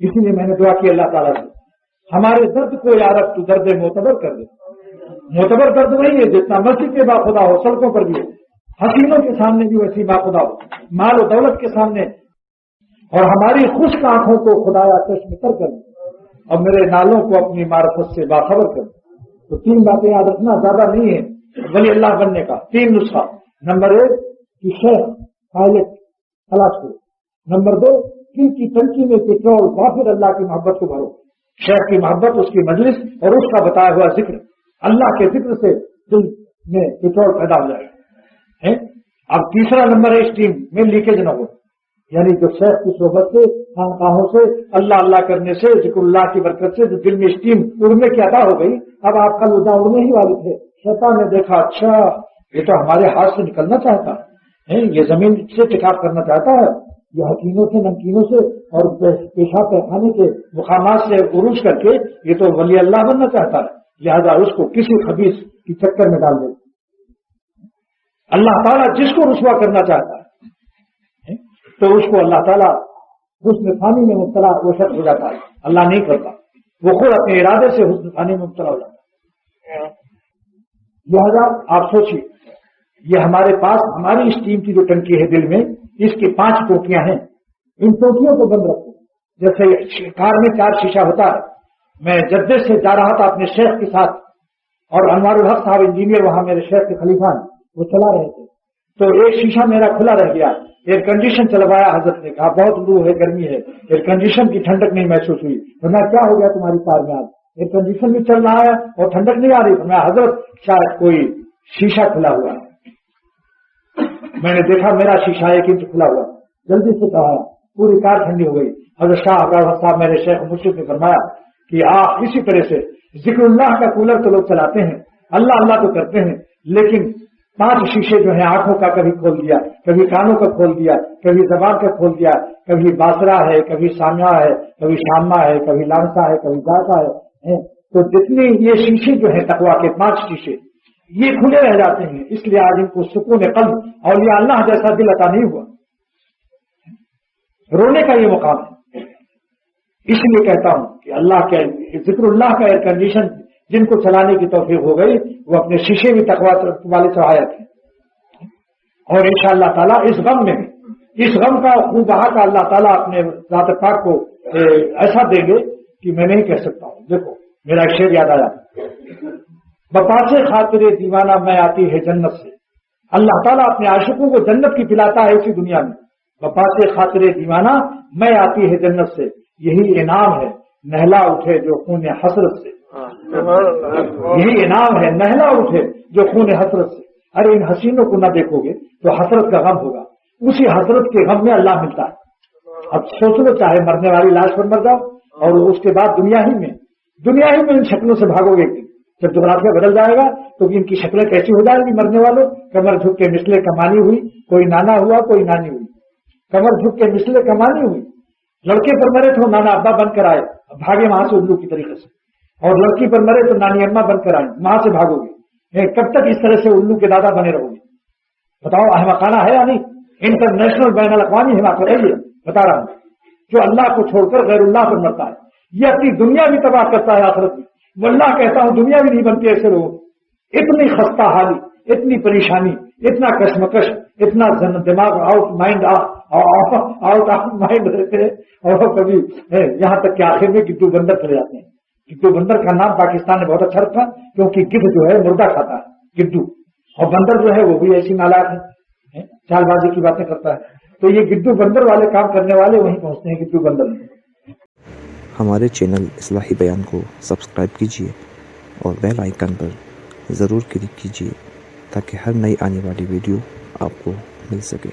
اسی لیے میں نے دعا کی اللہ تعالیٰ سے ہمارے درد کو یا رب تو درد معتبر کر دے. معتبر درد وہی ہے جتنا مسجد کے باخدا ہو, سڑکوں پر بھی ہو, حسینوں کے سامنے بھی ویسی باخدا ہو, مال و دولت کے سامنے, اور ہماری خشک آنکھوں کو خدایا چشم تر کر دے اور میرے نالوں کو اپنی معرفت سے باخبر کر دے. تو 3 باتیں یاد رکھنا, زیادہ نہیں ہے ولی اللہ بننے کا. 3 نسخہ. نمبر 1 کہ شیخ پائلٹ تلاش کرو. نمبر 2 کی ٹنکی میں پیٹرول غافر اللہ کی محبت کو بھرو. شیخ کی محبت, اس کی مجلس اور اس کا بتایا ہوا ذکر, اللہ کے ذکر سے دل میں پیٹرول پیدا ہو جائے. اب تیسرا نمبر ہے اسٹیم میں لیکیج نہ ہو, یعنی جو شیخ کی صحبت سے, خانقاہوں سے, اللہ کرنے سے, ذکر اللہ کی برکت سے جو دل میں اسٹیم اڑنے کی عطا ہو گئی. اب آپ کل ادا اڑنے ہی والے تھے, شیطان نے دیکھا اچھا یہ تو ہمارے ہاتھ سے نکلنا چاہتا ہے, یہ زمین سے ٹکاپ کرنا چاہتا ہے, یہ حکیموں سے, نمکینوں سے اور پیشاب پیخانے کے مقامات سے عروج کر کے یہ تو ولی اللہ بننا چاہتا ہے, لہذا اس کو کسی خبیث کی چکر میں ڈال دے. اللہ تعالیٰ جس کو رسوا کرنا چاہتا ہے تو اس کو اللہ تعالیٰ حسن ثانی میں مبتلا وہ شخص ہو جاتا ہے. اللہ نہیں کرتا, وہ خود اپنے ارادے سے حسن ثانی میں مبتلا ہو جاتا ہے. لہذا آپ سوچیے, یہ ہمارے پاس ہماری اسٹیم کی جو ٹنکی ہے دل میں, اس کی 5 ٹوٹیاں ہیں. ان ٹوٹیوں کو بند رکھو. جیسے کار میں 4 شیشہ ہوتا ہے. میں جدے سے جا رہا تھا اپنے شیخ کے ساتھ, اور انوار الحق صاحب انجینئر وہاں میرے شیخ کے خلیفہ ہیں, وہ چلا رہے تھے, تو ایک شیشہ میرا کھلا رہ گیا. ایئر کنڈیشن چلوایا حضرت نے, کہا بہت لو ہے, گرمی ہے, ایئر کنڈیشن کی ٹھنڈک نہیں محسوس ہوئی. ورنہ کیا ہو گیا تمہاری کار میں, آج ایئر کنڈیشن بھی چل رہا ہے اور ٹھنڈک نہیں آ رہی. میں حضرت شاید کوئی شیشہ کھلا ہوا ہے. میں نے دیکھا میرا شیشہ 1 انچ کھلا ہوا, جلدی سے کہا, پوری کار ٹھنڈی ہو گئی. حضرت شاہ ابراہیم صاحب میرے شیخ مرشد نے فرمایا کہ آپ اسی طرح سے ذکر اللہ کا کولر تو لوگ چلاتے ہیں, اللہ تو کرتے ہیں, لیکن 5 شیشے جو ہیں آنکھوں کا کبھی کھول دیا, کبھی کانوں کا کھول دیا, کبھی زبان کا کھول دیا, کبھی باسرا ہے, کبھی سامعہ ہے, کبھی شامہ ہے, کبھی لامسا ہے, کبھی ذائقہ ہے. تو جتنی یہ شیشے جو ہیں تقویٰ کے 5 شیشے یہ کھلے رہ جاتے ہیں. اس لیے آج ان کو سکون قلب اور یہ اللہ جیسا دل عطا نہیں ہوا. رونے کا یہ مقام ہے. اس لیے کہتا ہوں کہ اللہ کے ذکر اللہ کا ایئر کنڈیشن جن کو چلانے کی توفیق ہو گئی وہ اپنے شیشے بھی تقویٰ والے چڑھایا تھے. اور انشاءاللہ تعالیٰ اس غم میں, اس غم کا خوب بہا کا اللہ تعالیٰ اپنے ذات پاک کو ایسا دیں گے کہ میں نہیں کہہ سکتا ہوں. دیکھو میرا ایک شعر یاد آیا, بپاسے خاطر دیوانہ میں آتی ہے جنت سے. اللہ تعالیٰ اپنے عاشقوں کو جنت کی پلاتا ہے اسی دنیا میں. بپاسے خاطر دیوانہ میں آتی ہے جنت سے, یہی انعام ہے نہلا اٹھے جو خون حسرت سے. یہی انعام ہے نہلا اٹھے جو خون حسرت سے. ارے ان حسینوں کو نہ دیکھو گے تو حسرت کا غم ہوگا, اسی حسرت کے غم میں اللہ ملتا ہے. اب سوچ لو, چاہے مرنے والی لاش پر مر جاؤ اور اس کے بعد دنیا ہی میں ان شکلوں سے بھاگو گے. جب جغرافیہ بدل جائے گا تو ان کی شکلیں کیسی ہو جائیں گی مرنے والوں. کمر جھک کے مسلے کمانی ہوئی, کوئی نانا ہوا کوئی نانی ہوئی. کمر جھک کے مسلے کمانی ہوئی. لڑکے پر مرے تو نانا ابا بن کر آئے, بھاگے وہاں سے الو کی طریقے سے. اور لڑکی پر مرے تو نانی اما بن کر آئے, وہاں سے بھاگو گے. کب تک اس طرح سے الو کے دادا بنے رہو گے؟ بتاؤ احمقانہ ہے یا نہیں؟ انٹرنیشنل بین الاقوامی حماقت ہے. یہ بتا رہا ہوں, جو اللہ کو چھوڑ کر غیر اللہ پر مرتا ہے یہ اپنی دنیا بھی تباہ کرتا ہے آخرت بھی. واللہ کہتا ہوں دنیا بھی نہیں بنتی ایسے لوگوں. اتنی خستہ حالی, اتنی پریشانی, اتنا کشمکش, اتنا دماغ آؤٹ مائنڈ رہتے ہیں. اور کبھی یہاں تک کہ آخر میں گدو بندر چلے جاتے ہیں. گدو بندر کا نام پاکستان نے بہت اچھا رکھا کیونکہ گدھ جو ہے مردہ کھاتا ہے گدو, اور بندر جو ہے وہ بھی ایسی نالاک ہے, چال بازی کی باتیں کرتا ہے. تو یہ گدو بندر والے کام کرنے والے وہیں پہنچتے ہیں گدو بندر میں. ہمارے چینل اصلاحی بیان کو سبسکرائب کیجیے اور بیل آئیکن پر ضرور کلک کیجیے تاکہ ہر نئی آنے والی ویڈیو آپ کو مل سکے.